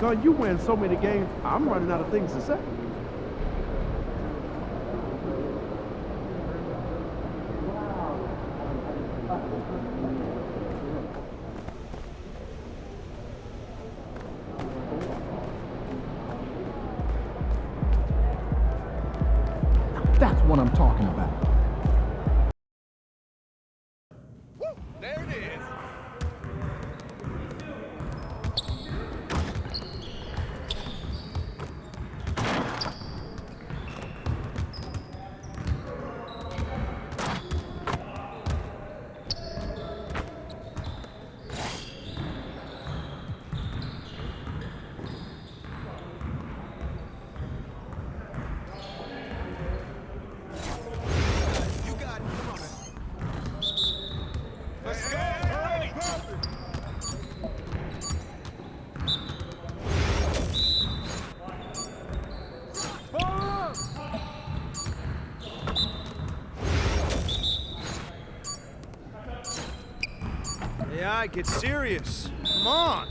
Son, you win so many games, I'm running out of things to say. That's what I'm talking about. There it is. AI, get serious. Come on.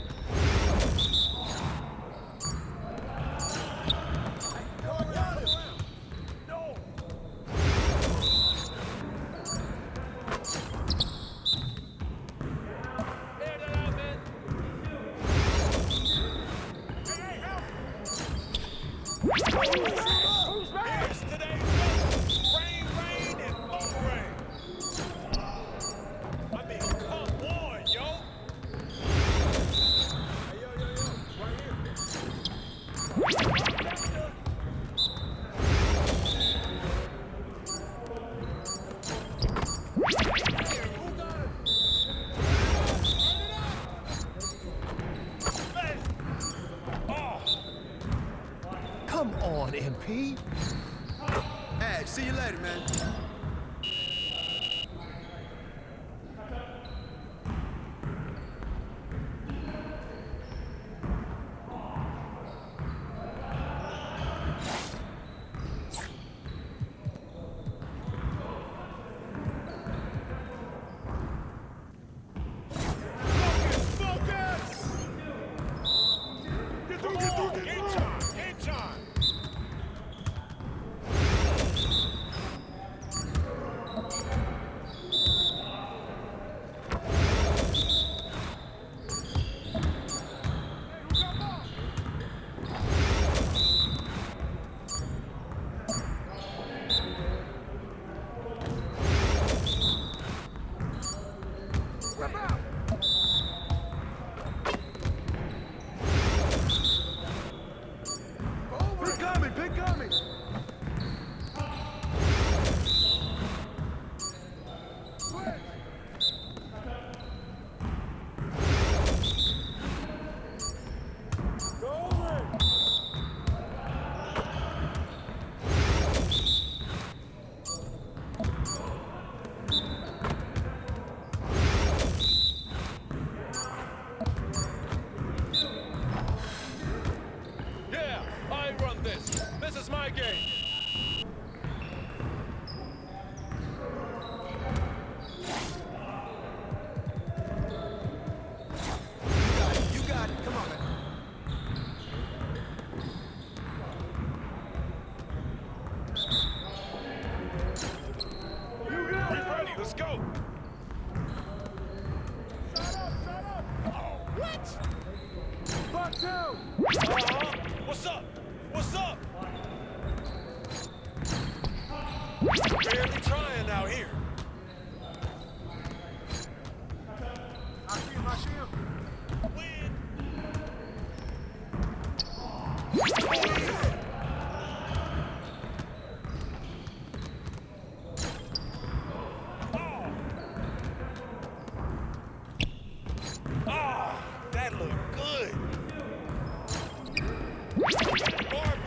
Come on, MP. Hey, see you later, man. This is my game. You got it. Come on, man. Get ready, let's go. Shut up. Oh, what? Fuck two. What's up? What's up? Barely trying out here. I see my shield. Win. Oh, that looked good. Garbage.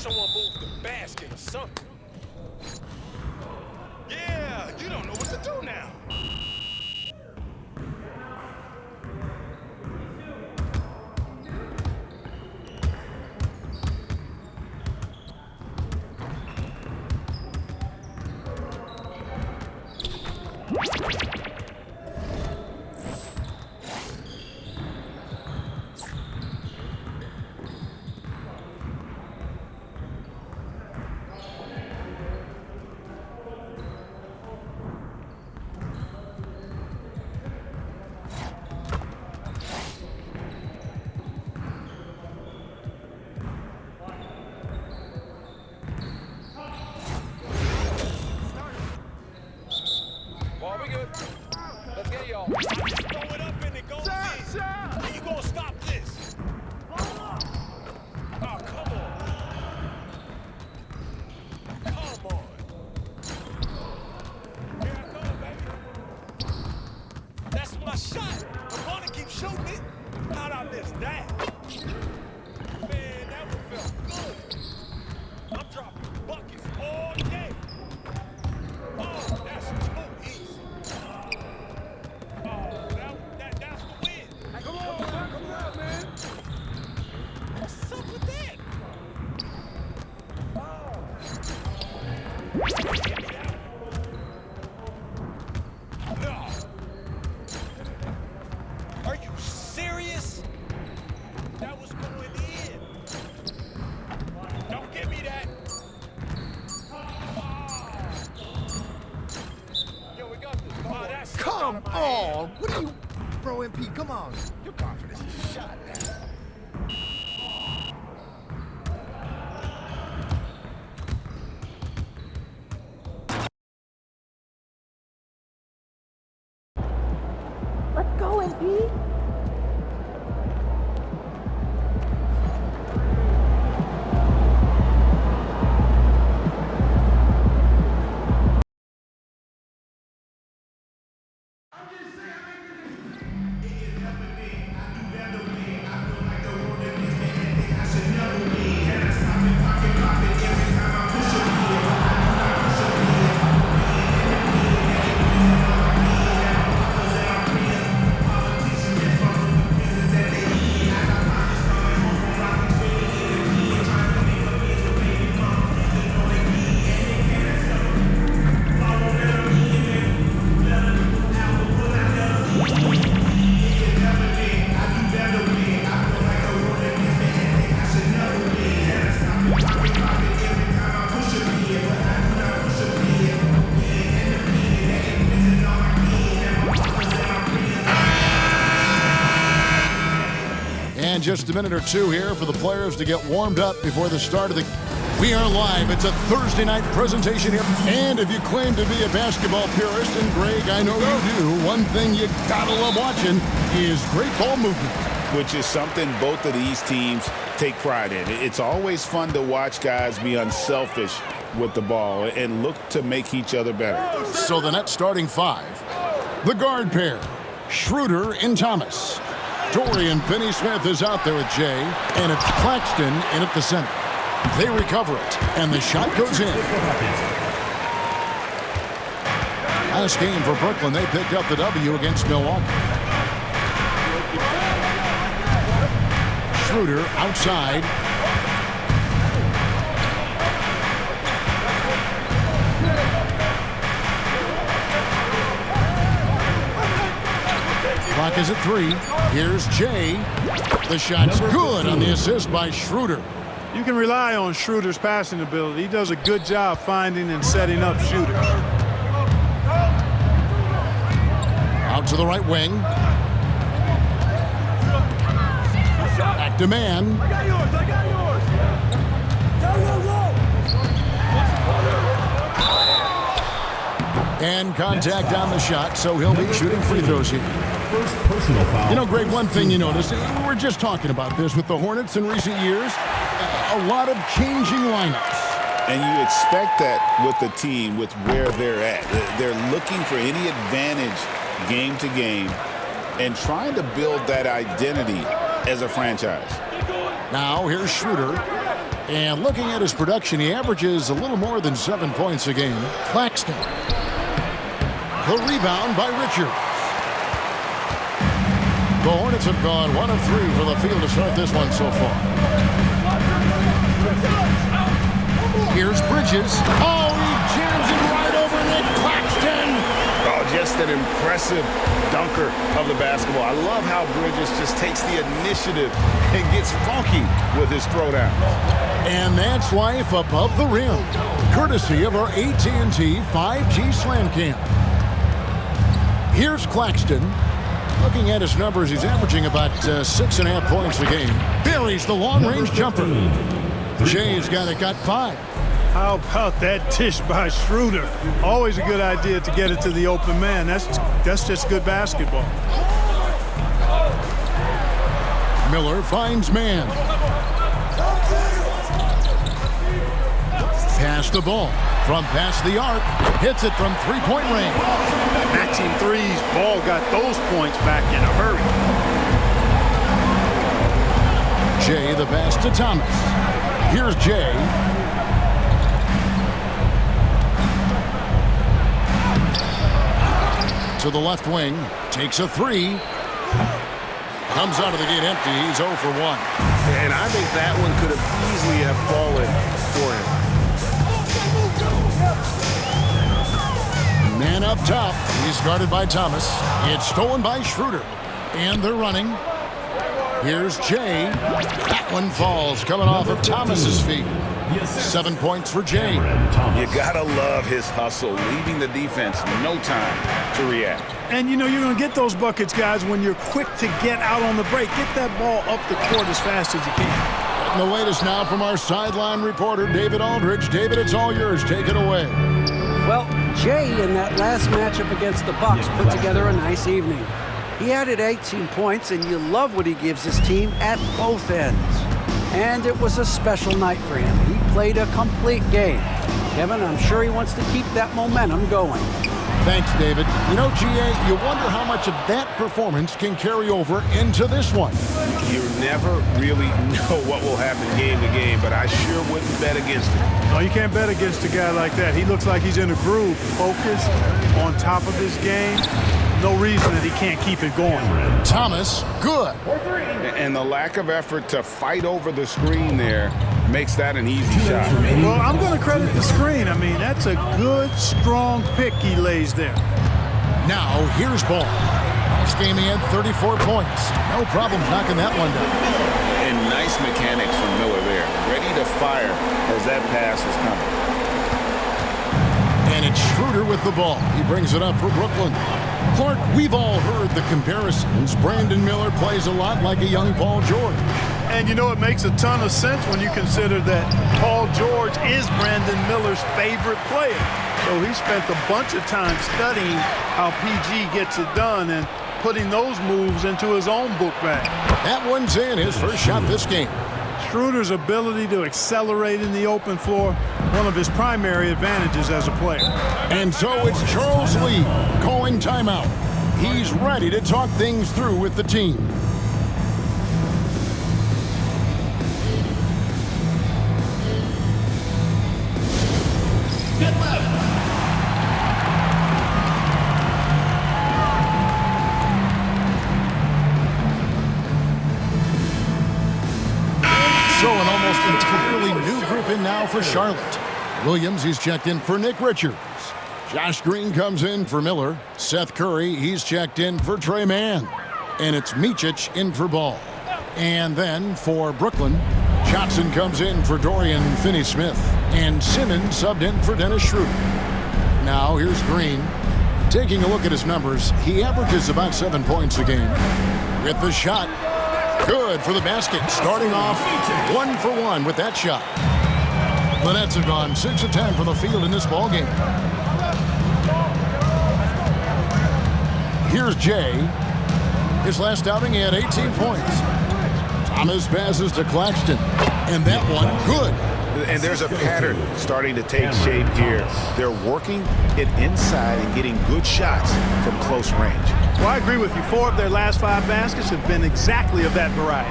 someone move the basket or something. Yeah, you don't know what to do now. Ball, we good. Let's get y'all. Just throw it up and it goes in. How you gonna stop this? Oh, come on. Come on. Here I come, baby. That's my shot. I'm gonna keep shooting it. How'd I miss that? Man, that one felt good. I'm dropping buckets all day. Oh, that's too easy. Oh, that's the win. Come on, man. What's up with that? No. Are you serious? That was going in. Don't give me that. Yo, we got this. Oh, that's Come on. What are you, bro, MP? Come on. Your confidence is shot now. Let's go, MP. And just a minute or two here for the players to get warmed up before the start of the... We are live. It's a Thursday night presentation here. And if you claim to be a basketball purist, and Greg, I know you do, one thing you gotta love watching is great ball movement. Which is something both of these teams take pride in. It's always fun to watch guys be unselfish with the ball and look to make each other better. So the net starting five. The guard pair, Schroeder and Thomas. Dorian Finney-Smith is out there with Jay, and it's Claxton in at the center. They recover it, and the shot goes in. Last game for Brooklyn, they picked up the W against Milwaukee. Schroeder outside. Clock is at 3. Here's Jay. The shot's good on the assist by Schroeder. You can rely on Schroeder's passing ability. He does a good job finding and setting up shooters. Out to the right wing. Back to man. I got yours. And contact on the shot, so he'll be shooting free throws here. First personal foul. You know, Greg, one thing you notice, we were just talking about this with the Hornets in recent years, a lot of changing lineups. And you expect that with the team, with where they're at. They're looking for any advantage game to game and trying to build that identity as a franchise. Now, here's Schroeder. And looking at his production, he averages a little more than 7 points a game. Claxton. The rebound by Richards. The Hornets have gone 1 of 3 for the field to start this one so far. Here's Bridges. Oh, he jams it right over Nick Claxton. Oh, just an impressive dunker of the basketball. I love how Bridges just takes the initiative and gets funky with his throwdown. And that's life above the rim, courtesy of our AT&T 5G Slam Cam. Here's Claxton. Looking at his numbers, he's averaging about 6.5 points a game. Buries the long-range jumper. Jay's got 5. How about that dish by Schroeder? Always a good idea to get it to the open man. That's just good basketball. Miller finds man. Pass the ball from past the arc. Hits it from three-point range. Matching threes. Ball got those points back in a hurry. Jay the pass to Thomas. Here's Jay. To the left wing. Takes a 3. Comes out of the gate empty. He's 0 for 1. And I think that one could have easily have fallen for him. Man up top. He's guarded by Thomas. It's stolen by Schroeder. And they're running. Here's Jay. That one falls, coming off of Thomas's feet. 7 points for Jay. You gotta love his hustle, leaving the defense no time to react. And you know you're going to get those buckets, guys, when you're quick to get out on the break. Get that ball up the court as fast as you can. And the latest now from our sideline reporter, David Aldridge. David, it's all yours. Take it away. Well, Jay in that last matchup against the Bucks put together a nice evening. He added 18 points, and you love what he gives his team at both ends. And it was a special night for him. He played a complete game. Kevin, I'm sure he wants to keep that momentum going. Thanks, David. You know, GA, you wonder how much of that performance can carry over into this one. You never really know what will happen game to game, but I sure wouldn't bet against it. No, you can't bet against a guy like that. He looks like he's in a groove, focused, on top of his game. No reason that he can't keep it going. Thomas, good. And the lack of effort to fight over the screen there makes that an easy shot. Well, I'm going to credit the screen. I mean, that's a good, strong pick he lays there. Now, here's Ball. Last game he had 34 points. No problem knocking that one down. And nice mechanics from Miller there. Ready to fire as that pass is coming. And it's Schroeder with the ball. He brings it up for Brooklyn. Clark, we've all heard the comparisons. Brandon Miller plays a lot like a young Paul George. And you know, it makes a ton of sense when you consider that Paul George is Brandon Miller's favorite player. So he spent a bunch of time studying how PG gets it done and putting those moves into his own book bag. That one's in, his first shot this game. Schroeder's ability to accelerate in the open floor, one of his primary advantages as a player. And so it's Charles Lee calling timeout. He's ready to talk things through with the team. So an almost entirely new group in now for Charlotte. Williams, he's checked in for Nick Richards. Josh Green comes in for Miller. Seth Curry, he's checked in for Trey Mann. And it's Micic in for Ball. And then for Brooklyn, Johnson comes in for Dorian Finney-Smith. And Simmons subbed in for Dennis Schroeder. Now here's Green. Taking a look at his numbers, he averages about 7 points a game. With the shot. Good for the basket, starting off 1 for 1 with that shot. The Nets have gone 6 of 10 from the field in this ball game. Here's Jay. His last outing, he had 18 points. Thomas passes to Claxton, and that one good. And there's a pattern starting to take shape here. They're working it inside and getting good shots from close range. Well, I agree with you. 4 of their last 5 baskets have been exactly of that variety.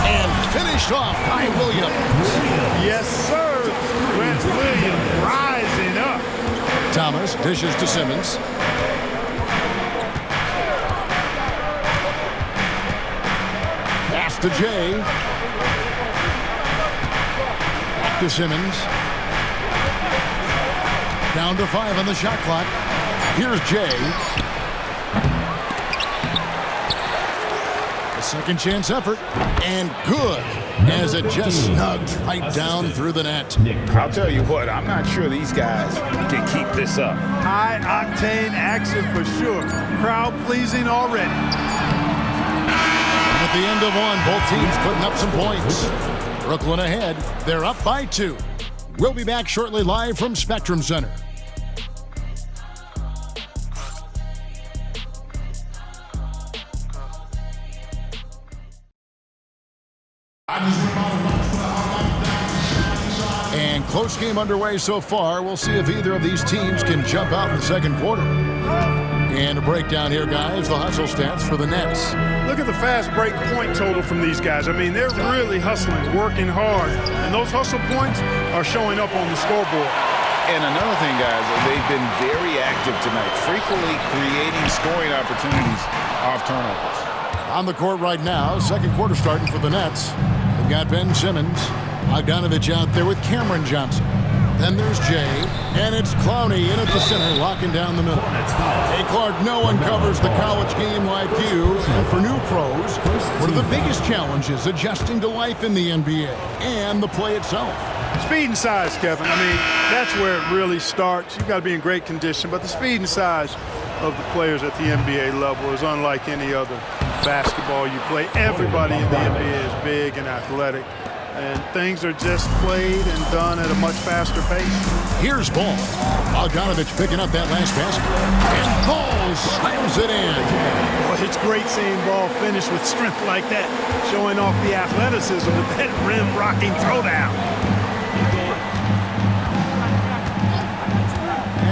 And finished off by Williams. Yes, sir. Grant Williams rising up. Thomas dishes to Simmons. Pass to Jay. Back to Simmons. Down to 5 on the shot clock. Here's Jay. A second chance effort. And good. As it just snugs right down through the net. I'll tell you what, I'm not sure these guys can keep this up. High-octane action for sure. Crowd-pleasing already. At the end of one, both teams putting up some points. Brooklyn ahead. They're up by 2. We'll be back shortly live from Spectrum Center. And close game underway so far. We'll see if either of these teams can jump out in the second quarter. And a breakdown here, guys. The hustle stats for the Nets. Look at the fast break point total from these guys. I mean, they're really hustling, working hard. And those hustle points are showing up on the scoreboard. And another thing, guys, they've been very active tonight, frequently creating scoring opportunities off turnovers. On the court right now, second quarter starting for the Nets. They've got Ben Simmons, Bogdanovich out there with Cameron Johnson. Then there's Jay, and it's Clowney in at the center, locking down the middle. Hey, Clark, no one covers the college game like you. And for new pros, what are the biggest challenges adjusting to life in the NBA and the play itself? Speed and size, Kevin. I mean, that's where it really starts. You've got to be in great condition, but the speed and size of the players at the NBA level is unlike any other basketball you play. Everybody in the NBA is big and athletic, and things are just played and done at a much faster pace. Here's Ball. Bogdanovich picking up that last basket. And Ball slams it in. Well, it's great seeing Ball finish with strength like that, showing off the athleticism with that rim-rocking throwdown.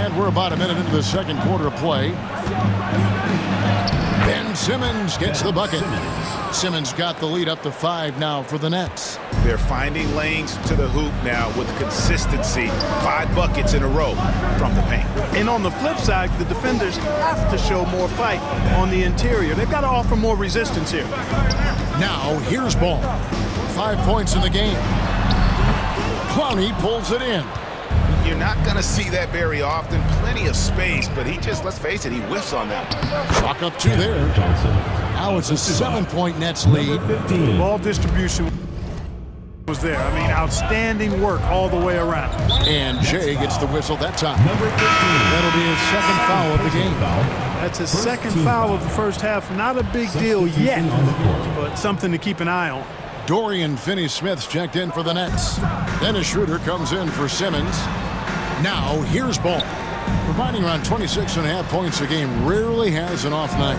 And we're about a minute into the second quarter of play. Ben Simmons gets the bucket. Simmons got the lead up to 5 now for the Nets. They're finding lanes to the hoop now with consistency. 5 buckets in a row from the paint. And on the flip side, the defenders have to show more fight on the interior. They've got to offer more resistance here. Now, here's Ball. 5 points in the game. Clowney pulls it in. You're not going to see that very often. Plenty of space, but he just, let's face it, he whiffs on that. Chalk up 2 there. Now it's a 7-point Nets lead. Ball distribution was there. I mean, outstanding work all the way around. And Jay gets the whistle that time. That'll be his second foul of the game. That's his second foul of the first half. Not a big deal yet, but something to keep an eye on. Dorian Finney-Smith's checked in for the Nets. Dennis Schroeder comes in for Simmons. Now, here's Ball. Providing around 26.5 points a game, rarely has an off night.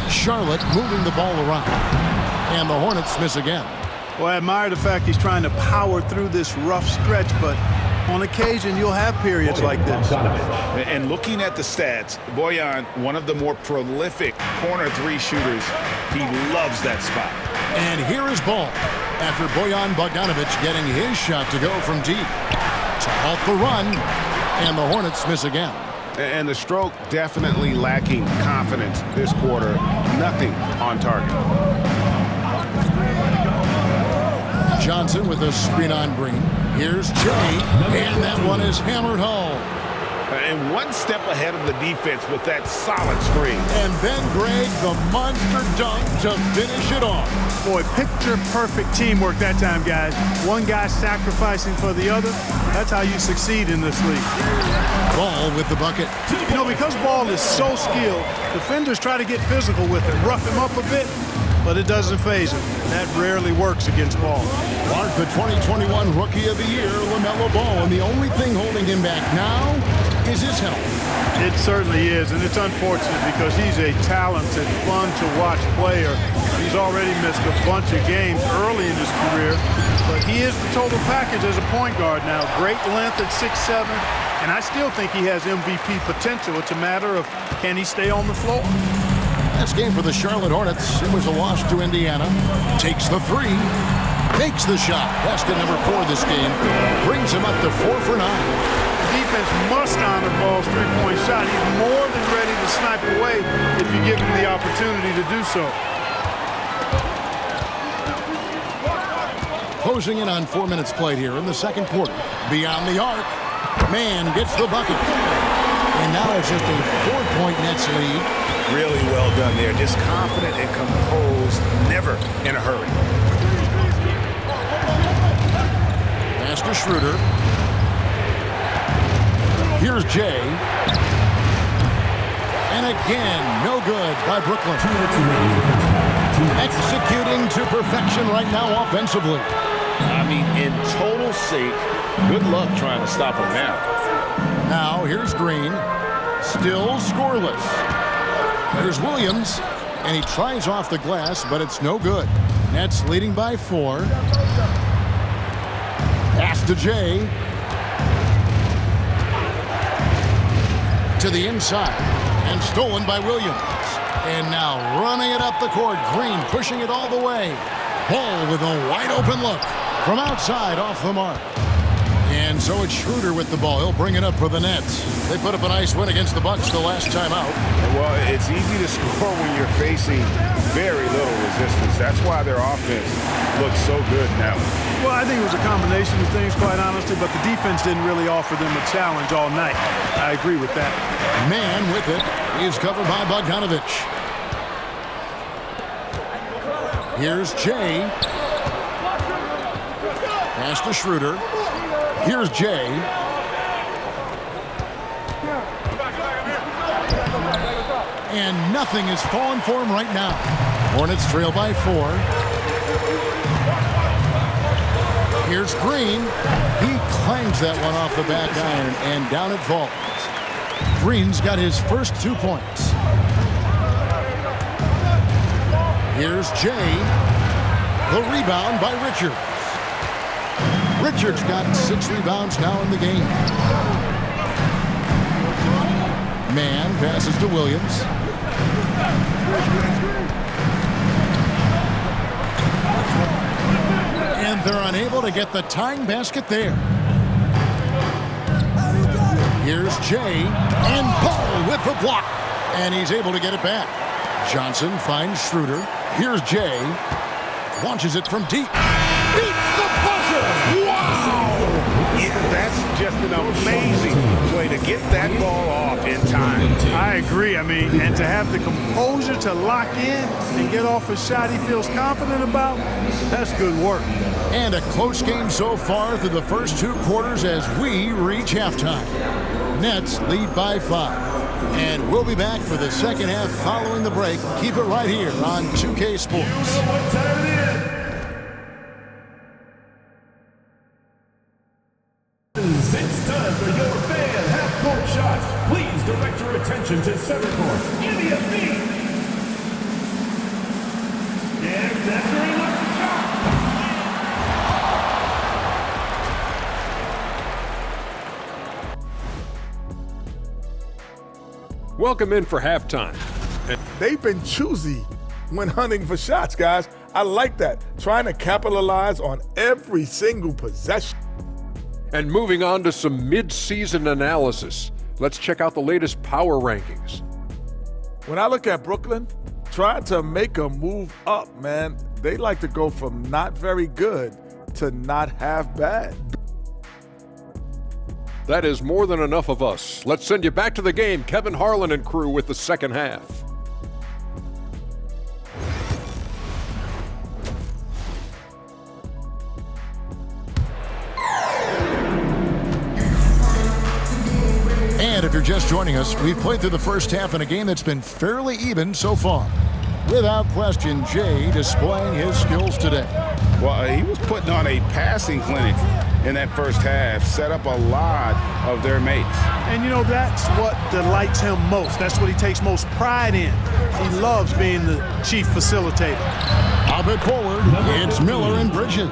Charlotte moving the ball around. And the Hornets miss again. Well, I admire the fact he's trying to power through this rough stretch, but on occasion you'll have periods like this. And looking at the stats, Bojan, one of the more prolific corner 3 shooters, he loves that spot. And here is Ball after Bojan Bogdanovich getting his shot to go from deep. To halt the run, and the Hornets miss again. And the stroke definitely lacking confidence this quarter. Nothing on target. Johnson with a screen on Green. Here's Jay, and that one is hammered home. And one step ahead of the defense with that solid screen. And then Greg, the monster dunk to finish it off. Boy, picture-perfect teamwork that time, guys. One guy sacrificing for the other. That's how you succeed in this league. Ball with the bucket. You know, because Ball is so skilled, defenders try to get physical with him, rough him up a bit, but it doesn't faze him. That rarely works against Ball. Clark, the 2021 Rookie of the Year, LaMelo Ball, and the only thing holding him back now is his health. It certainly is, and it's unfortunate because he's a talented, fun-to-watch player. He's already missed a bunch of games early in his career, but he is the total package as a point guard now. Great length at 6'7", and I still think he has MVP potential. It's a matter of can he stay on the floor. Last game for the Charlotte Hornets. It was a loss to Indiana. Takes the 3. Fakes the shot. Basket number 4 this game. Brings him up to 4 for 9. Defense must honor Ball's three-point shot. He's more than ready to snipe away if you give him the opportunity to do so. Closing in on 4 minutes played here in the second quarter. Beyond the arc. Man gets the bucket. And now it's just a 4-point Nets lead. Really well done there. Just confident and composed, never in a hurry. Pass to Schroeder. Here's Jay. And again, no good by Brooklyn. Executing to perfection right now offensively. I mean, in total sync. Good luck trying to stop him now. Now here's Green. Still scoreless. There's Williams. And he tries off the glass, but it's no good. Nets leading by 4. Pass to Jay. To the inside. And stolen by Williams. And now running it up the court. Green pushing it all the way. Ball with a wide open look. From outside off the mark. And so it's Schroeder with the ball. He'll bring it up for the Nets. They put up a nice win against the Bucks the last time out. Well, it's easy to score when you're facing very little resistance. That's why their offense looks so good now. Well, I think it was a combination of things, quite honestly, but the defense didn't really offer them a challenge all night. I agree with that. Man with it. He's covered by Bogdanovich. Here's Jay. Pass to Schroeder. Here's Jay. And nothing is falling for him right now. Hornets trail by 4. Here's Green. He clangs that one off the back iron, and down it falls. Green's got his first 2 points. Here's Jay. The rebound by Richards. Richards got 6 rebounds now in the game. Man passes to Williams. And they're unable to get the tying basket there. Here's Jay. And Ball with the block. And he's able to get it back. Johnson finds Schroeder. Here's Jay. Launches it from deep. Beats the buzzer. Wow! Yeah, that's just an amazing play to get that ball off in time. I agree. I mean, and to have the composure to lock in and get off a shot he feels confident about, that's good work. And a close game so far through the first 2 quarters as we reach halftime. Nets lead by 5. And we'll be back for the second half following the break. Keep it right here on 2K Sports. It's time for your fan half-court shots. Please direct your attention to center court. Give me a beat. And that's where he left the shot. Welcome in for halftime. They've been choosy when hunting for shots, guys. I like that. Trying to capitalize on every single possession. And moving on to some mid-season analysis. Let's check out the latest power rankings. When I look at Brooklyn, trying to make a move up, man, they like to go from not very good to not half bad. That is more than enough of us. Let's send you back to the game, Kevin Harlan and crew with the second half. And if you're just joining us, we've played through the first half in a game that's been fairly even so far. Without question, Jay displaying his skills today. Well, he was putting on a passing clinic in that first half, set up a lot of their mates. And, you know, that's what delights him most. That's what he takes most pride in. He loves being the chief facilitator. Up it forward, it's Miller and Bridges.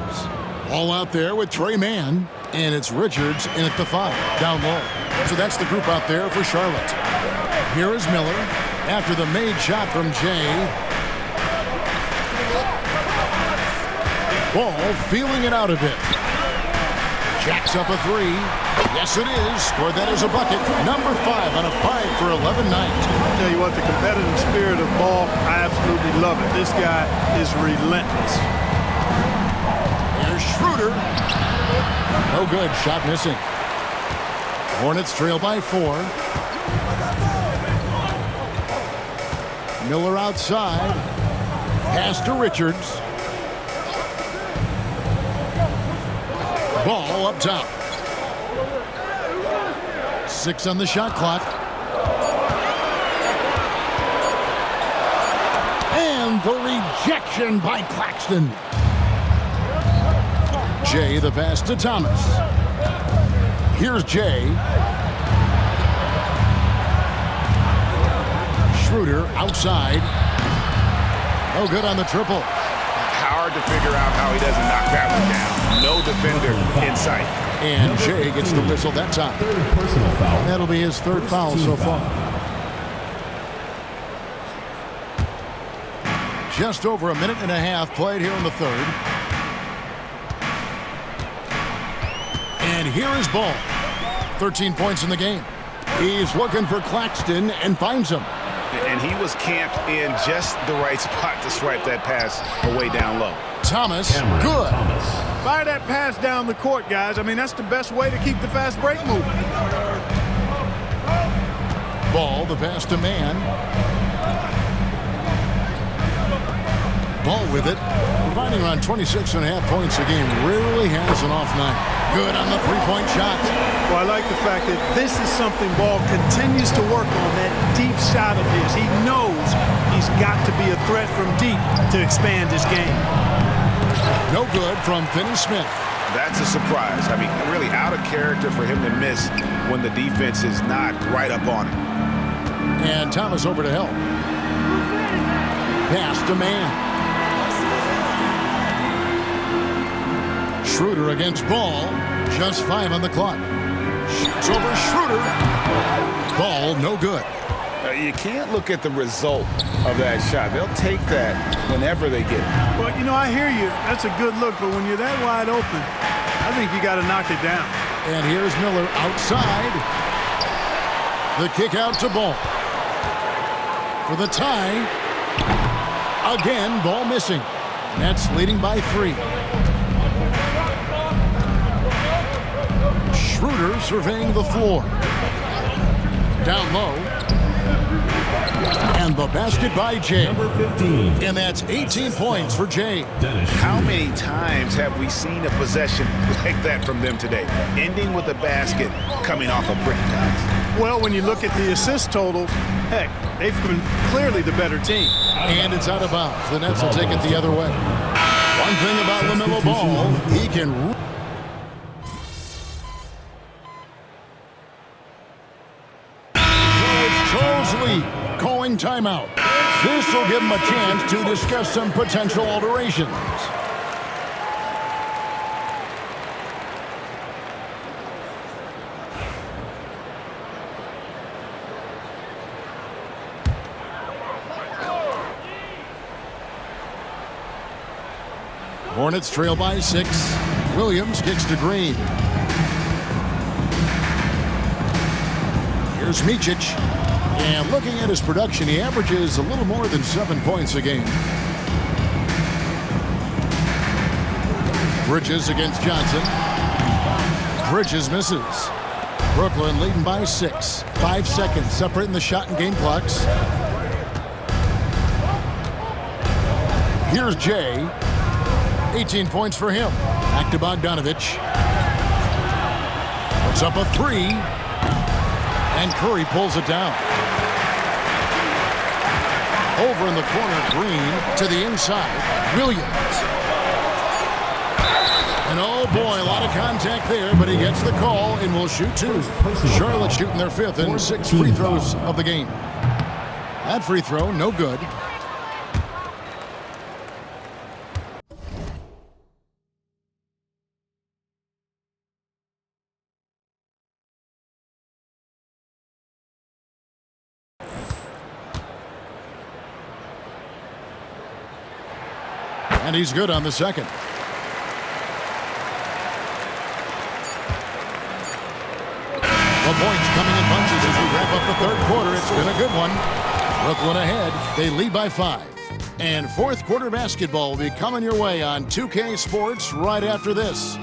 All out there with Trey Mann, and it's Richards in at the 5, down low. So that's the group out there for Charlotte. Here is Miller after the made shot from Jay. Ball feeling it out a bit. Jacks up a three. Yes, it is. Scored that as a bucket. Number 5 on a 5 for 11 night. I'll tell you what, the competitive spirit of Ball, I absolutely love it. This guy is relentless. Here's Schroeder. No good. Shot missing. Hornets trail by 4. Miller outside. Pass to Richards. Ball up top. 6 on the shot clock. And the rejection by Claxton. Jay the pass to Thomas. Here's Jay. Schroeder outside. No good on the triple. Hard to figure out how he doesn't knock that one down. No defender in sight. And Jay gets the whistle that time. Personal foul. That'll be his third foul so far. Just over a minute and a half played here in the third. And here is Ball. 13 points in the game. He's looking for Claxton and finds him. And he was camped in just the right spot to swipe that pass away down low. Thomas, good. Fire that pass down the court, guys. I mean, that's the best way to keep the fast break moving. Ball, the pass to Man. Ball with it, providing around 26.5 points a game. Rarely has an off night. Good on the three-point shot. Well, I like the fact that this is something Ball continues to work on, that deep shot of his. He knows he's got to be a threat from deep to expand his game. No good from Finney-Smith. That's a surprise. I mean, really out of character for him to miss when the defense is not right up on him. And Thomas over to help. Pass to Man. Schroeder against Ball. Just 5 on the clock. Shoots over Schroeder. Ball, no good. You can't look at the result of that shot. They'll take that whenever they get it. Well, you know, I hear you. That's a good look, but when you're that wide open, I think you got to knock it down. And here's Miller outside. The kick out to Ball. For the tie. Again, Ball missing. Nets leading by 3. Schroeder surveying the floor. Down low. And the basket by Jay. Number 15. And that's 18 points for Jay. How many times have we seen a possession like that from them today? Ending with a basket, coming off a pretty ties. Well, when you look at the assist totals, heck, they've been clearly the better team. And it's out of bounds. The Nets will take it the other way. One thing about LaMelo Ball, he can... Charles Lee calling timeout. This will give him a chance to discuss some potential alterations. Hornets trail by 6. Williams kicks to Green. Here's Micic. And looking at his production, he averages a little more than 7 points a game. Bridges against Johnson. Bridges misses. Brooklyn leading by 6. 5 seconds separating the shot and game clocks. Here's Jay. 18 points for him. Back to Bogdanovich. Puts up a 3. And Curry pulls it down. Over in the corner, Green to the inside. Williams. And oh boy, a lot of contact there, but he gets the call and will shoot 2. Charlotte shooting their 5th and 6 free throws of the game. That free throw, no good. And he's good on the second. points coming in bunches as we wrap up the third quarter. It's been a good one. Brooklyn ahead. They lead by 5. And fourth quarter basketball will be coming your way on 2K Sports right after this.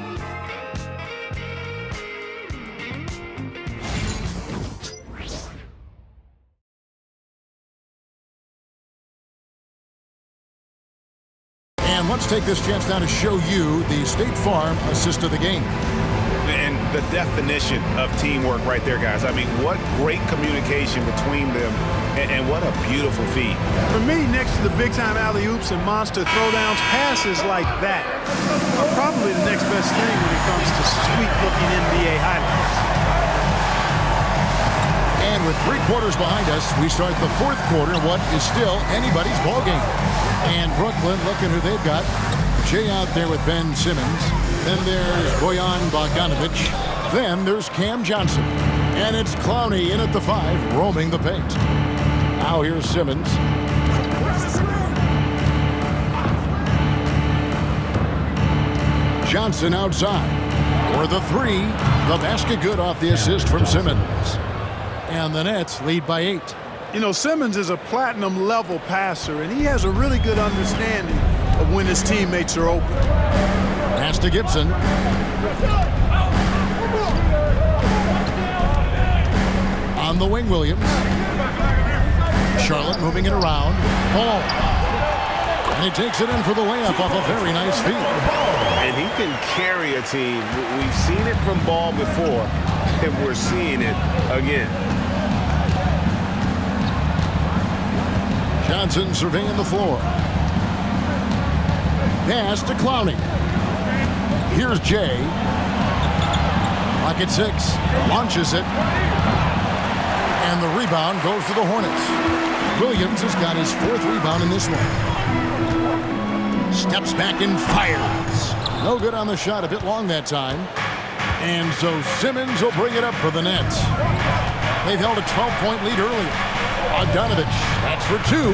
And let's take this chance now to show you the State Farm assist of the game. And the definition of teamwork right there, guys. I mean, what great communication between them, and what a beautiful feed. For me, next to the big-time alley-oops and monster throwdowns, passes like that are probably the next best thing when it comes to sweet-looking NBA highlights. And with 3 quarters behind us, we start the fourth quarter in what is still anybody's ball game. And Brooklyn, looking who they've got. Jay out there with Ben Simmons. Then there's Bojan Bogdanovic. Then there's Cam Johnson. And it's Clowney in at the 5, roaming the paint. Now here's Simmons. Johnson outside. For the 3, the basket good off the assist from Simmons. And the Nets lead by 8. You know, Simmons is a platinum-level passer, and he has a really good understanding of when his teammates are open. Pass to Gibson. On the wing, Williams. Charlotte moving it around. Ball. And he takes it in for the layup off a very nice feed. And he can carry a team. We've seen it from Ball before, and we're seeing it again. Johnson surveying the floor. Pass to Clowney. Here's Jay. Clock at 6. Launches it. And the rebound goes to the Hornets. Williams has got his 4th rebound in this one. Steps back and fires. No good on the shot. A bit long that time. And so Simmons will bring it up for the Nets. They've held a 12-point lead earlier. Bogdanovic, that's for 2.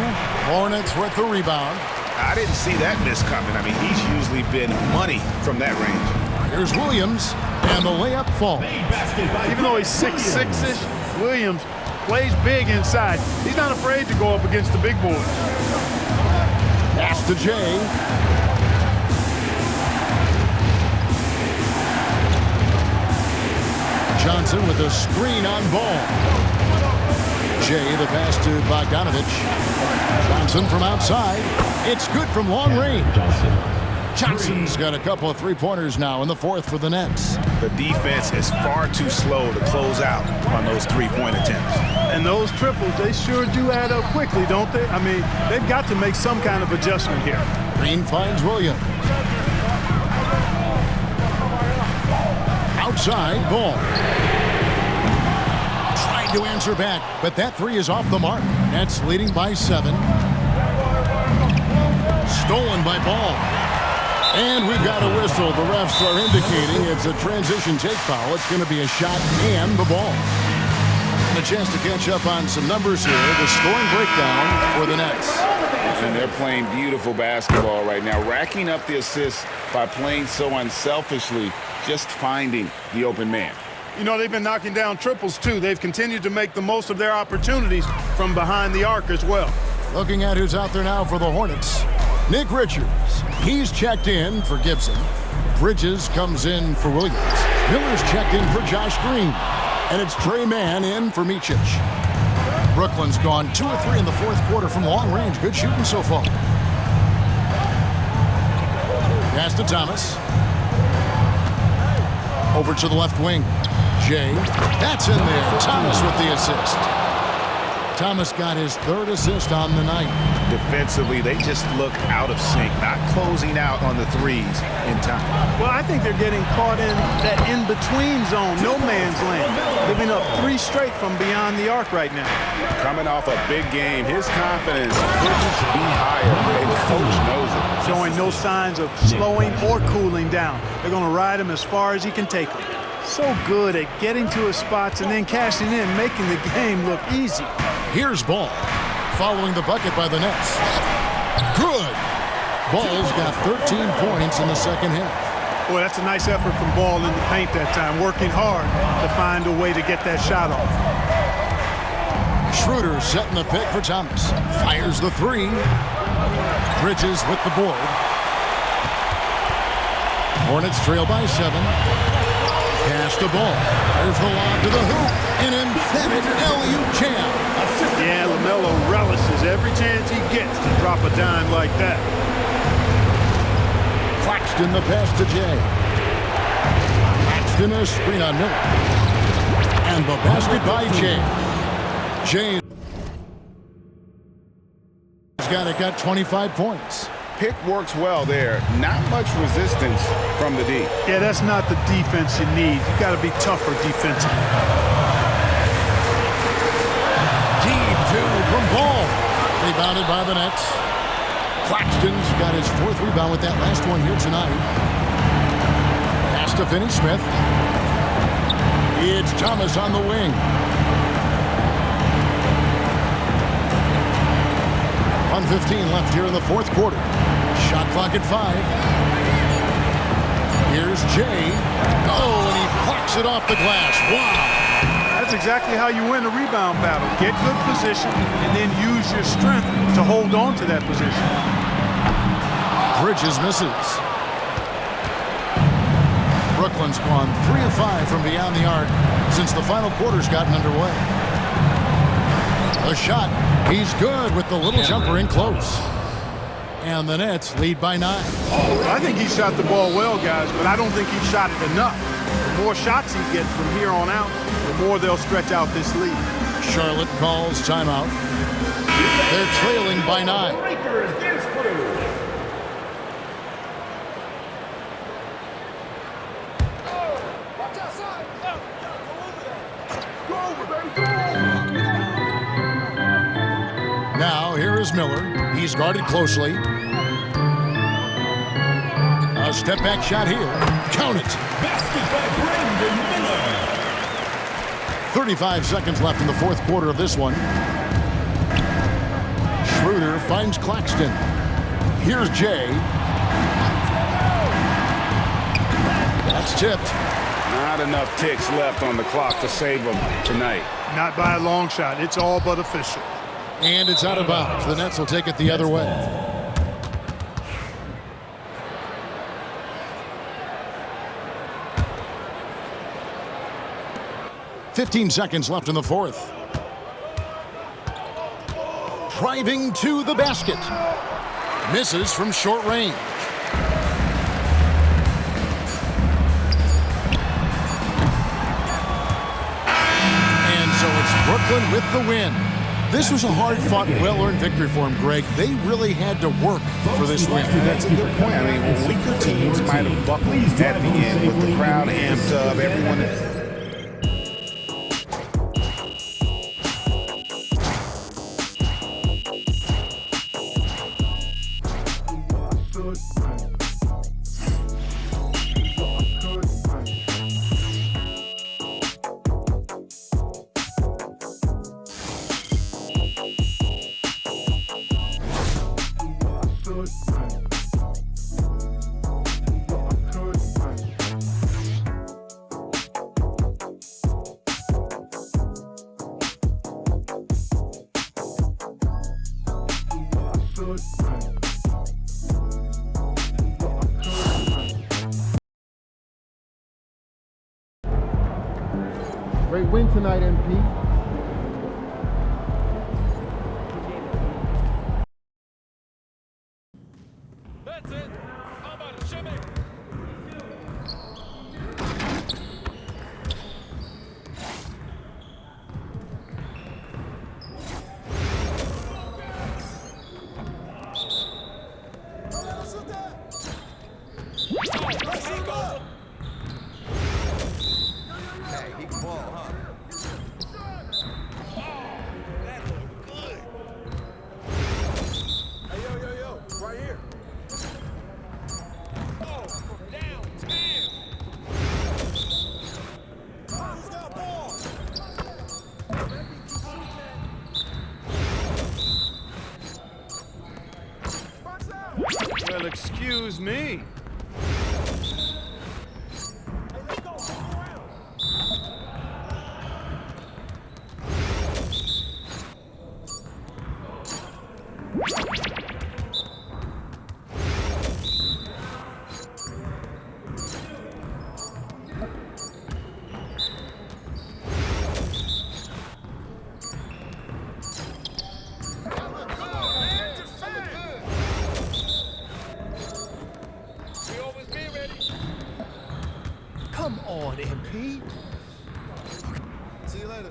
Hornets with the rebound. I didn't see that miss coming. I mean, he's usually been money from that range. Here's Williams, and the layup falls. Even though he's 6'6"-ish, Williams plays big inside. He's not afraid to go up against the big boys. Pass to Jay. Johnson with a screen on Ball. Jay, the pass to Bogdanovic. Johnson from outside. It's good from long range. Johnson's got a couple of 3-pointers now in the 4th for the Nets. The defense is far too slow to close out on those 3-point attempts. And those triples, they sure do add up quickly, don't they? I mean, they've got to make some kind of adjustment here. Green finds Williams. Outside, Ball. Tried to answer back, but that 3 is off the mark. Nets leading by 7. Stolen by Ball. And we've got a whistle. The refs are indicating it's a transition take foul. It's going to be a shot and the ball. And a chance to catch up on some numbers here. The scoring breakdown for the Nets. And they're playing beautiful basketball right now, racking up the assists by playing so unselfishly, just finding the open man. You know, they've been knocking down triples, too. They've continued to make the most of their opportunities from behind the arc as well. Looking at who's out there now for the Hornets. Nick Richards, he's checked in for Gibson. Bridges comes in for Williams. Miller's checked in for Josh Green. And it's Trey Mann in for Micic. Brooklyn's gone 2 of 3 in the 4th quarter from long range. Good shooting so far. Pass to Thomas. Over to the left wing. Jay. That's in there. Thomas with the assist. Thomas got his 3rd assist on the night. Defensively, they just look out of sync, not closing out on the 3s in time. Well, I think they're getting caught in that in-between zone, no man's land, giving up 3 straight from beyond the arc right now. Coming off a big game, his confidence couldn't be higher, and Coach knows it. Showing no signs of slowing or cooling down. They're going to ride him as far as he can take him. So good at getting to his spots and then cashing in, making the game look easy. Here's Ball, following the bucket by the Nets. Good. Ball's got 13 points in the second half. Boy, that's a nice effort from Ball in the paint that time, working hard to find a way to get that shot off. Schroeder setting the pick for Thomas. Fires the three. Bridges with the board. Hornets trail by 7. Pass the ball. There's the lob to the hoop. An emphatic alley-oop jam. Yeah, LaMelo relishes every chance he gets to drop a dime like that. Claxton the pass to Jay. Claxton a screen on Miller. And the basket by Jay. Jay got 25 points. Pick works well there. Not much resistance from the D. Yeah, that's not the defense you need. You got to be tougher defensively. Deep two from Ball. Rebounded by the Nets. Claxton's got his 4th rebound with that last one here tonight. Pass to Finney-Smith. It's Thomas on the wing. 1:15 left here in the 4th quarter. Shot clock at 5. Here's Jay. Oh, and he blocks it off the glass. Wow. That's exactly how you win a rebound battle. Get good position and then use your strength to hold on to that position. Bridges misses. Brooklyn's gone 3 of 5 from beyond the arc since the final quarter's gotten underway. A shot. He's good with the little jumper in close. And the Nets lead by 9. I think he shot the ball well, guys, but I don't think he shot it enough. The more shots he gets from here on out, the more they'll stretch out this lead. Charlotte calls timeout. They're trailing by 9. Now, here is Miller. He's guarded closely. A step-back shot here. Count it. Basket by Brandon Miller. 35 seconds left in the 4th quarter of this one. Schroeder finds Claxton. Here's Jay. That's tipped. Not enough ticks left on the clock to save them tonight. Not by a long shot. It's all but official. And it's out of bounds. The Nets will take it the other way. .15 seconds left in the 4th. Driving to the basket. Misses from short range. And so it's Brooklyn with the win. This was a hard-fought, well-earned victory for him, Greg. They really had to work for this win. That's a good point. I mean, weaker teams might have buckled at the end with the crowd amped up, everyone. Great win tonight, MP. That's it. How about a shimmy? Well, excuse me. Come on, MP. See you later.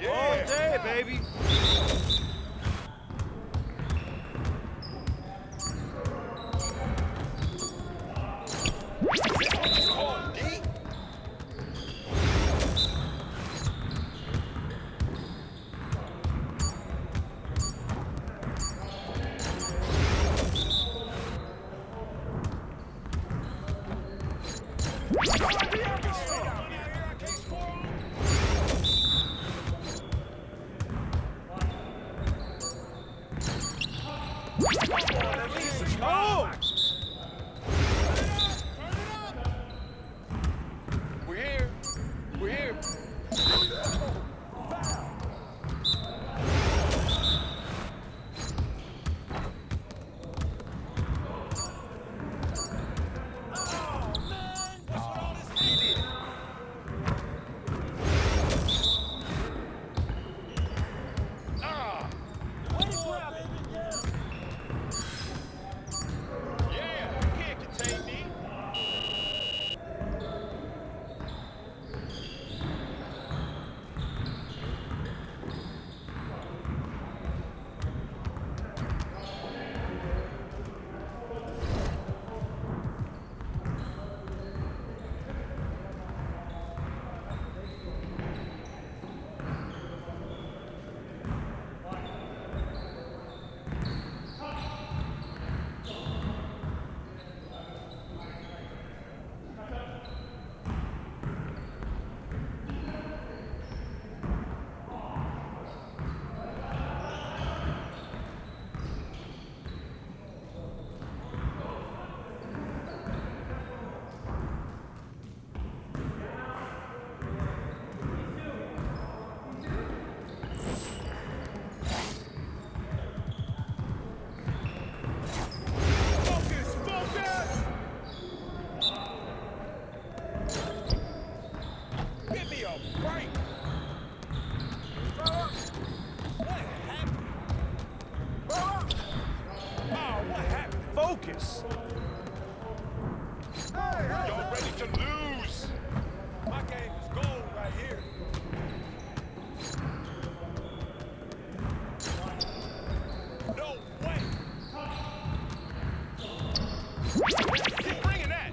All day, baby. Oh! We're here. We're here. Focus. Y'all ready to lose? My game is gold right here. No way. Keep bringing that.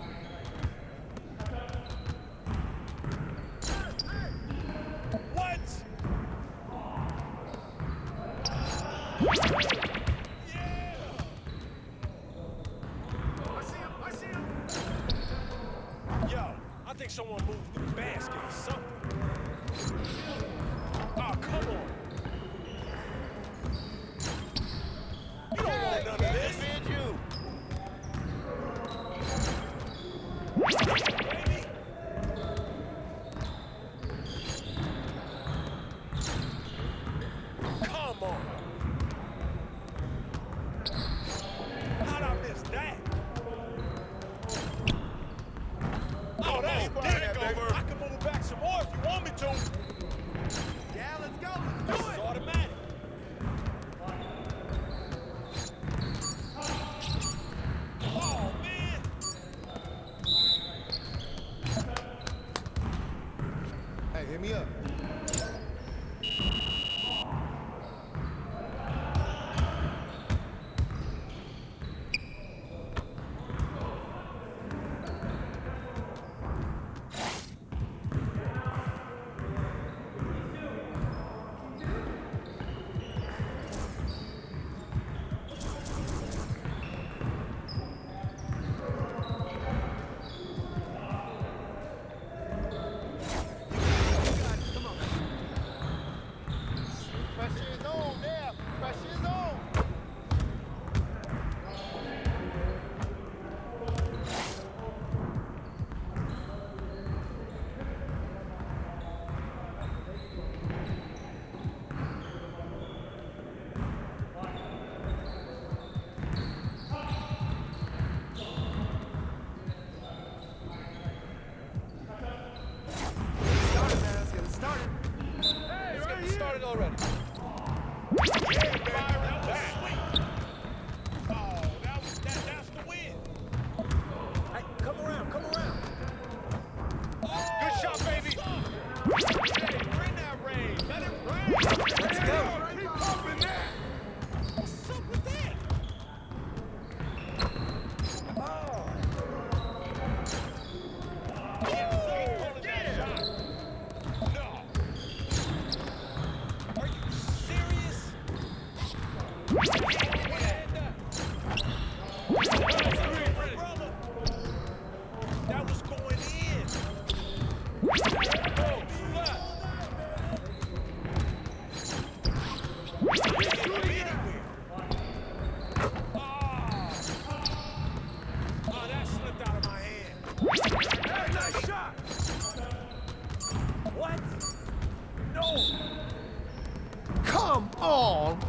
What? Yo, I think someone moved the basket or something. Oh, come on. You don't want none of this. Baby. Come on. How'd I miss that? Oh, that's dick over. I can move it back some more if you want me to. Yeah, let's go. Let's do it. It's automatic. Oh, man. Hey, hit me up.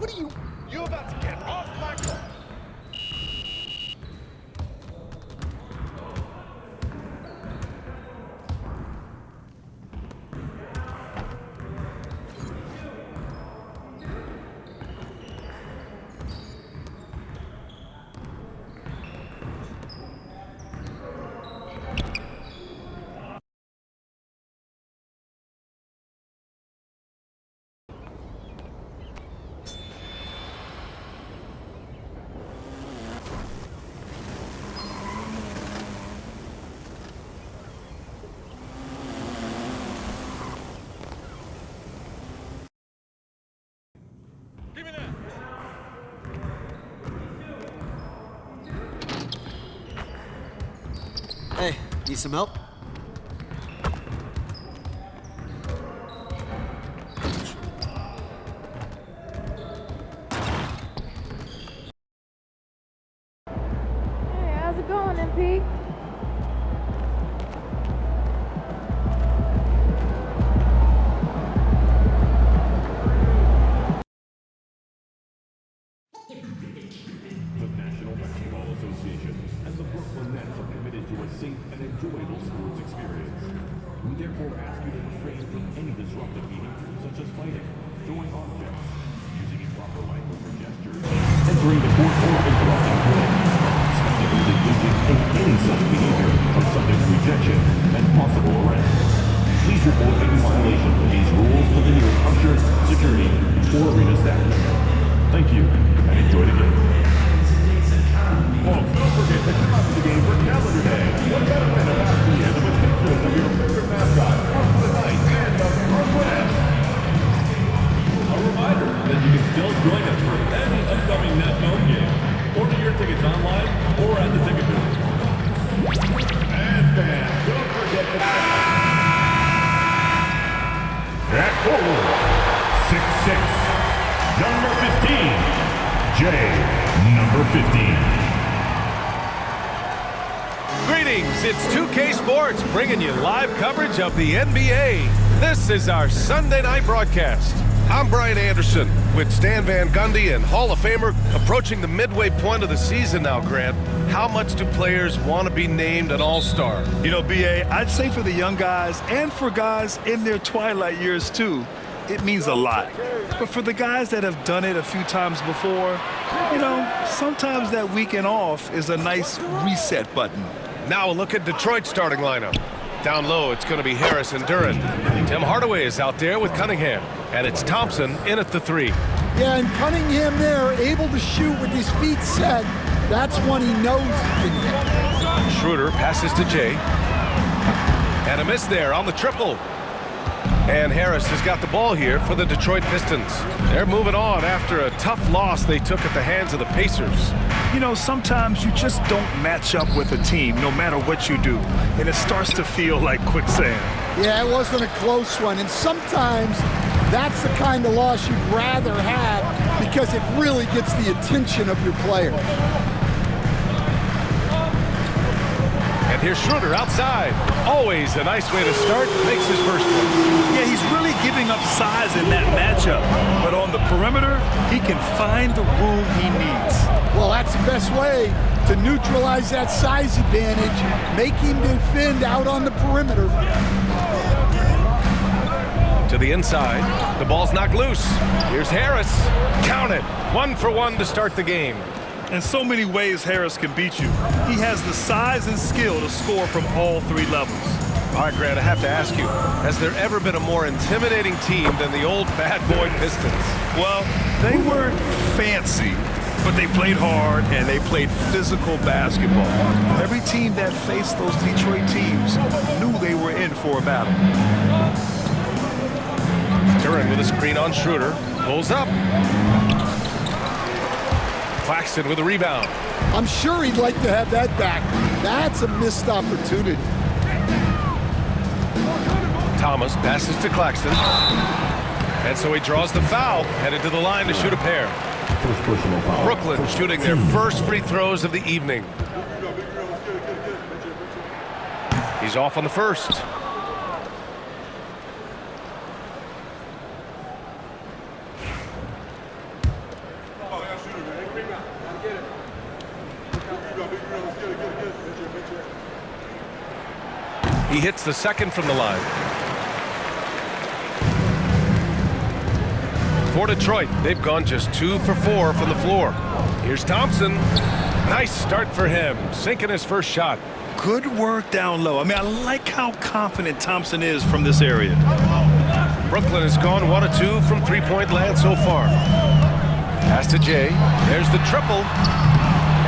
What are you? You about to get off my car. Give me that. Hey, need some help? Hey, how's it going, MP? The National Basketball Association and the Brooklyn Nets are committed to a safe and enjoyable sports experience. We therefore ask you to refrain from any disruptive behavior such as fighting, throwing objects, using improper language or gestures, entering the court or interrupting play. Spectators engaging in any such behavior are subject to rejection and possible arrest. Please report any violation of these rules to the nearest usher, security, or arena staff member. Thank you, and enjoy the game. Folks, don't forget to come out to the game for Calendar Day. What better than to pass the end with pictures of your favorite mascot, Up the Night, and the Brooklyn Nets. A reminder that you can still join us for any upcoming Nets home game. Order your tickets online or at the ticket booth. And fans, don't forget to... At forward, 6'6". Number 15, Jay, number 15. Greetings, it's 2K Sports bringing you live coverage of the NBA. This is our Sunday night broadcast. I'm Brian Anderson with Stan Van Gundy and Hall of Famer approaching the midway point of the season now, Grant. How much do players want to be named an all-star? You know, B.A., I'd say for the young guys and for guys in their twilight years too, it means a lot. But for the guys that have done it a few times before, you know, sometimes that weekend off is a nice reset button. Now a look at Detroit's starting lineup. Down low, it's going to be Harris and Duran. Tim Hardaway is out there with Cunningham. And it's Thompson in at the 3. Yeah, and Cunningham there, able to shoot with his feet set. That's one he knows he can hit. Schroeder passes to Jay. And a miss there on the triple. And Harris has got the ball here for the Detroit Pistons. They're moving on after a tough loss they took at the hands of the Pacers. You know, sometimes you just don't match up with a team, no matter what you do. And it starts to feel like quicksand. Yeah, it wasn't a close one. And sometimes that's the kind of loss you'd rather have because it really gets the attention of your player. And here's Schroeder outside. Always a nice way to start. Makes his first one. Yeah, he's really giving up size in that matchup. But on the perimeter, he can find the room he needs. Well, that's the best way to neutralize that size advantage. Make him defend out on the perimeter. To the inside. The ball's knocked loose. Here's Harris. Count it. 1 for 1 to start the game. In so many ways, Harris can beat you. He has the size and skill to score from all 3 levels. All right, Grant, I have to ask you, has there ever been a more intimidating team than the old bad boy Pistons? Well, they weren't fancy, but they played hard and they played physical basketball. Every team that faced those Detroit teams knew they were in for a battle. Duran with a screen on Schroeder. Pulls up. Claxton with a rebound. I'm sure he'd like to have that back. That's a missed opportunity. Thomas passes to Claxton. And so he draws the foul, headed to the line to shoot a pair. First personal foul. Brooklyn shooting their first free throws of the evening. He's off on the first. He hits the second from the line. For Detroit, they've gone just 2 for 4 from the floor. Here's Thompson. Nice start for him, sinking his first shot. Good work down low. I mean, I like how confident Thompson is from this area. Brooklyn has gone 1 of 2 from three-point land so far. Pass to Jay. There's the triple.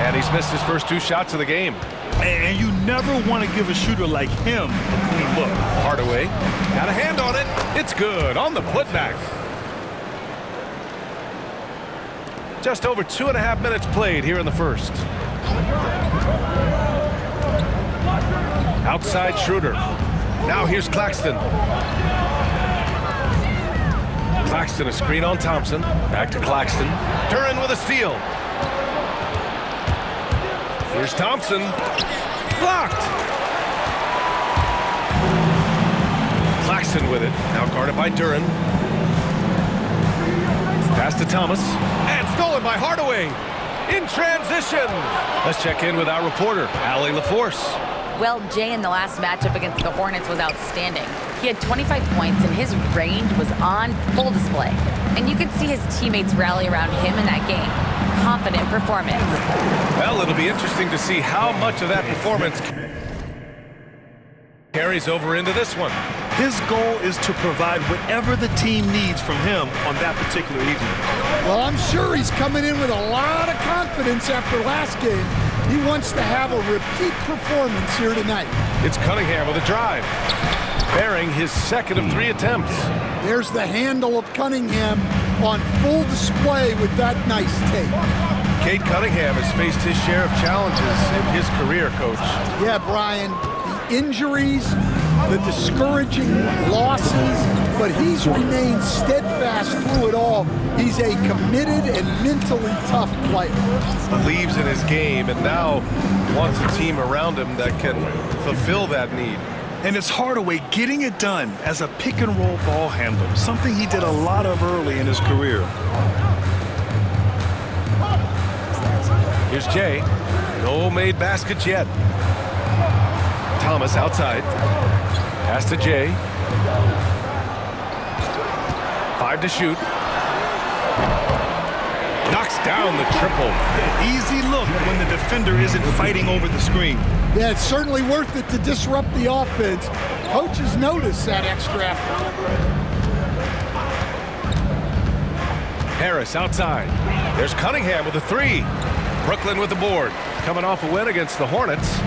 And he's missed his first 2 shots of the game. And you never want to give a shooter like him a clean look. Hardaway got a hand on it. It's good on the putback. Just over 2.5 minutes played here in the first. Outside Schroeder. Now here's Claxton. Claxton a screen on Thompson. Back to Claxton. Duren with a steal. Here's Thompson. Blocked. Claxton with it. Now guarded by Duren. Pass to Thomas. And stolen by Hardaway. In transition. Let's check in with our reporter, Allie LaForce. Well, Jay in the last matchup against the Hornets was outstanding. He had 25 points and his range was on full display. And you could see his teammates rally around him in that game. Confident performance. Well, it'll be interesting to see how much of that performance carries over into this one. His goal is to provide whatever the team needs from him on that particular evening. Well, I'm sure he's coming in with a lot of confidence after last game. He wants to have a repeat performance here tonight. It's Cunningham with a drive, bearing his second of 3 attempts. There's the handle of Cunningham on full display with that nice tape. Cade Cunningham has faced his share of challenges in his career, Coach. Yeah, Brian, the injuries, the discouraging losses, but he's remained steadfast through it all. He's a committed and mentally tough player. Believes in his game and now wants a team around him that can fulfill that need. And it's Hardaway getting it done as a pick-and-roll ball handler, something he did a lot of early in his career. Here's Jay. No made baskets yet. Thomas outside. Pass to Jay. 5 to shoot. Knocks down the triple. Easy look when the defender isn't fighting over the screen. Yeah, it's certainly worth it to disrupt the offense. Coaches notice that extra effort. Harris outside. There's Cunningham with a 3. Brooklyn with the board. Coming off a win against the Hornets.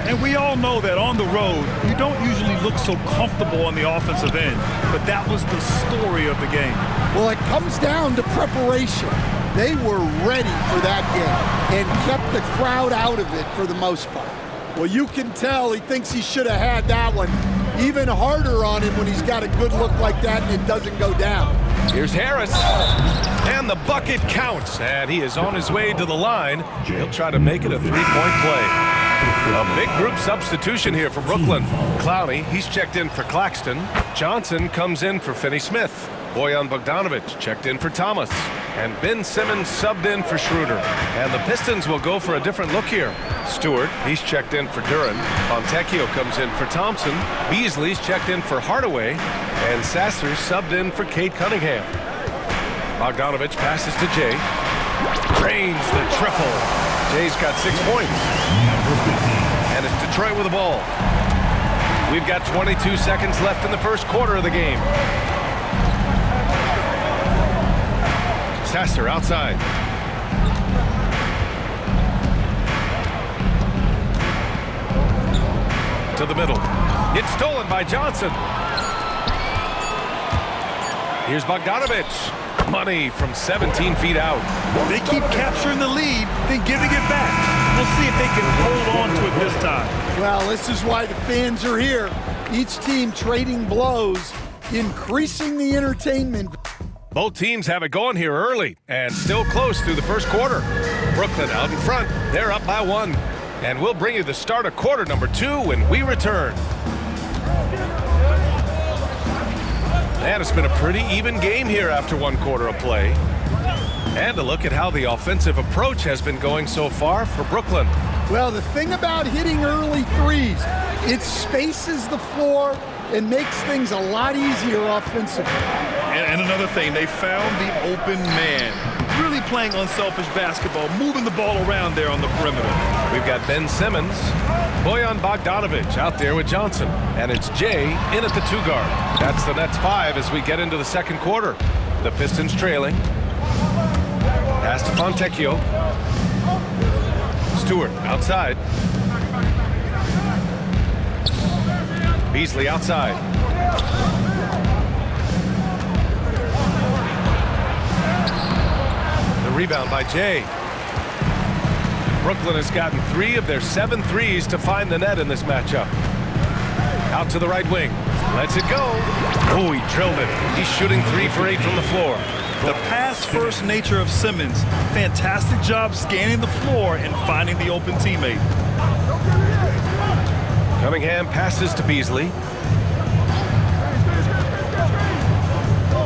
And we all know that on the road, you don't usually look so comfortable on the offensive end. But that was the story of the game. Well, it comes down to preparation. They were ready for that game and kept the crowd out of it for the most part. Well, you can tell he thinks he should have had that one even harder on him when he's got a good look like that and it doesn't go down. Here's Harris. And the bucket counts. And he is on his way to the line. He'll try to make it a 3-point play. A big group substitution here for Brooklyn. Clowney, he's checked in for Claxton. Johnson comes in for Finney-Smith. Bojan Bogdanovic checked in for Thomas. And Ben Simmons subbed in for Schroeder. And the Pistons will go for a different look here. Stewart, he's checked in for Duren. Fontecchio comes in for Thompson. Beasley's checked in for Hardaway. And Sasser subbed in for Cade Cunningham. Bogdanovic passes to Jay. Drains the triple. Jay's got 6 points. And it's Detroit with the ball. We've got 22 seconds left in the first quarter of the game. Sasser outside. To the middle. It's stolen by Johnson. Here's Bogdanovic. Money from 17 feet out. They keep capturing the lead, then giving it back. We'll see if they can hold on to it this time. Well, this is why the fans are here. Each team trading blows, increasing the entertainment. Both teams have it going here early and still close through the first quarter. Brooklyn out in front. They're up by 1. And we'll bring you the start of quarter number 2 when we return. And it's been a pretty even game here after 1 quarter of play. And a look at how the offensive approach has been going so far for Brooklyn. Well, the thing about hitting early threes, It spaces the floor and makes things a lot easier offensively. And another thing, they found the open man. Really playing unselfish basketball, moving the ball around there on the perimeter. We've got Ben Simmons, Bojan Bogdanovic out there with Johnson, and it's Jay in at the 2 guard. That's the Nets 5 as we get into the second quarter. The Pistons trailing. Pass to Fontecchio. Stewart outside. Beasley outside. The rebound by Jay. Brooklyn has gotten 3 of their 7 threes to find the net in this matchup. Out to the right wing. Lets it go. Oh, he drilled it. He's shooting 3 for 8 from the floor. The pass-first nature of Simmons. Fantastic job scanning the floor and finding the open teammate. Cunningham passes to Beasley.